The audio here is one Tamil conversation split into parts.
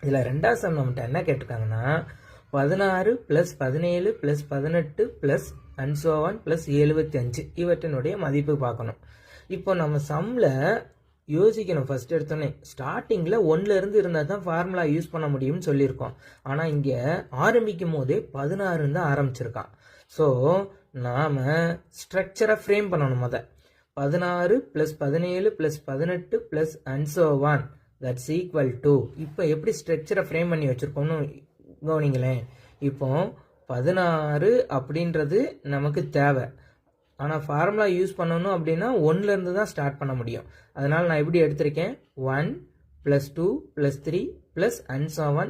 இதில் ரெண்டாவது சம் நம்மகிட்ட என்ன கேட்டிருக்காங்கன்னா 16 + 17 + 18 + and so on + 75 இவற்றினுடைய மதிப்பு பார்க்கணும். இப்போ நம்ம சம்மில் யோசிக்கணும். ஃபர்ஸ்ட் எடுத்தோன்னே ஸ்டார்டிங்கில் 1ல் இருந்து இருந்தால் தான் ஃபார்முலா யூஸ் பண்ண முடியும்னு சொல்லியிருக்கோம். ஆனால் இங்கே ஆரம்பிக்கும் போதே 16 தான் ஆரம்பிச்சிருக்கான். ஸோ நாம் ஸ்ட்ரக்சரை ஃப்ரேம் பண்ணணும். 16 + 17 + 18 + and so on that's equal to இப்போ எப்படி ஸ்ட்ரக்சரை ஃப்ரேம் பண்ணி வச்சுருக்கோம்னு கவனிங்களேன். இப்போ 16 அப்படின்றது நமக்கு தேவை. ஆனால் ஃபார்முலா யூஸ் பண்ணணும் அப்படின்னா 1ல் இருந்து தான் ஸ்டார்ட் பண்ண முடியும். அதனால் நான் எப்படி எடுத்திருக்கேன் 1 + 2 + 3 + and so on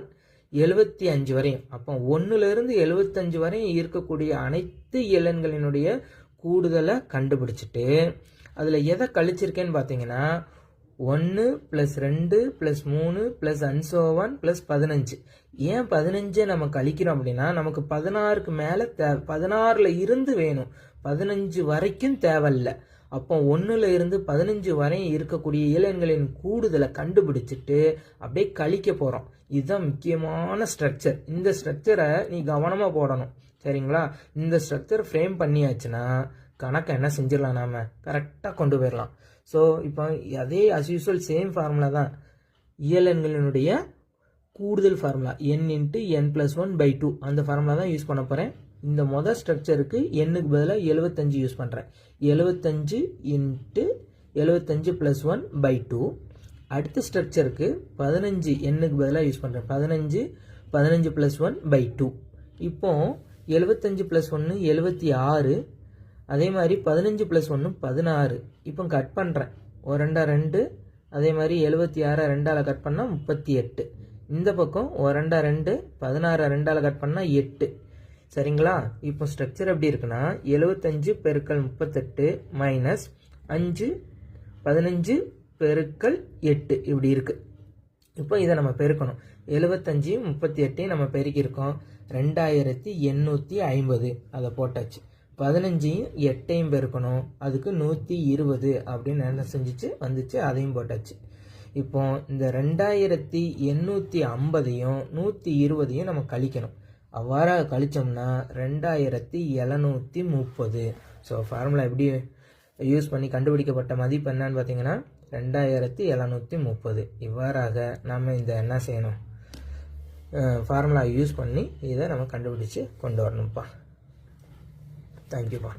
75 வரையும். அப்போ 1ல் இருந்து 75 வரையும் இருக்கக்கூடிய அனைத்து இலன்களினுடைய கூடுதலை கண்டுபிடிச்சிட்டு அதில் எதை கழிச்சிருக்கேன்னு பார்த்தீங்கன்னா 1 + 2 + 3 + and so on + 15. ஏன் 15 நம்ம கழிக்கிறோம் அப்படின்னா நமக்கு 16க்கு மேலே 16ல் இருந்து வேணும், 15 வரைக்கும் தேவையில்லை. அப்போ 1ல் இருந்து 15 வரையும் இருக்கக்கூடிய இலன்களின் கூடுதலை கண்டுபிடிச்சிட்டு அப்படியே கழிக்க போகிறோம். இதுதான் முக்கியமான ஸ்ட்ரக்சர். இந்த ஸ்ட்ரக்சரை நீ கவனமாக போடணும், சரிங்களா? இந்த ஸ்ட்ரக்சர் ஃப்ரேம் பண்ணியாச்சுன்னா கணக்கை என்ன செஞ்சிடலாம், நாம் கரெக்டாக கொண்டு போயிடலாம். ஸோ இப்போ அதே அஸ் யூஸ்வல் சேம் ஃபார்முலா தான். இயலெண்களினுடைய கூடுதல் ஃபார்முலா n × n+1/2 அந்த ஃபார்முலா தான் யூஸ் பண்ண போகிறேன். இந்த மொதல் ஸ்ட்ரக்சருக்கு n-க்கு பதிலாக 75 யூஸ் பண்ணுறேன். 75 × 75 + 1/2. அடுத்த ஸ்ட்ரக்சருக்கு 15 n-க்கு பதிலாக யூஸ் பண்ணுறேன். 15 + 1/2. இப்போ 75 + 1 76. அதே மாதிரி 15 + 1 16. இப்போ கட் பண்ணுறேன். 1 2 2. அதே மாதிரி 76 2ஆல் கட் பண்ணால் 38. இந்த பக்கம் 1 2 16 2ஆல் கட் பண்ணால் 8. சரிங்களா? இப்போ ஸ்ட்ரக்சர் எப்படி இருக்குன்னா 75 × 38 - 5 15 × 8 இப்படி இருக்கு. இப்போ இதை நம்ம பெருக்கணும். 75 38 நம்ம பெருக்கியிருக்கோம். 2850 அதை போட்டாச்சு. 15 8 பெருக்கணும், அதுக்கு 120 அப்படின்னு என்ன செஞ்சிச்சு வந்துச்சு, அதையும் போட்டாச்சு. இப்போ இந்த 2850ஐயும் 120ஐயும் நம்ம கழிக்கணும். அவ்வாறாக கழிச்சோம்னா 2730. ஸோ ஃபார்முலா எப்படி யூஸ் பண்ணி கண்டுபிடிக்கப்பட்ட மதிப்பு என்னன்னு பார்த்தீங்கன்னா 2730. இவ்வாறாக நம்ம இந்த என்ன செய்யணும், ஃபார்முலா யூஸ் பண்ணி இதை நம்ம கண்டுபிடிச்சு கொண்டு வரணும்ப்பா. தேங்க்யூப்பா.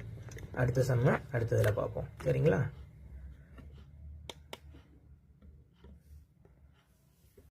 அடுத்த சம்ம அடுத்ததில் பார்ப்போம், சரிங்களா?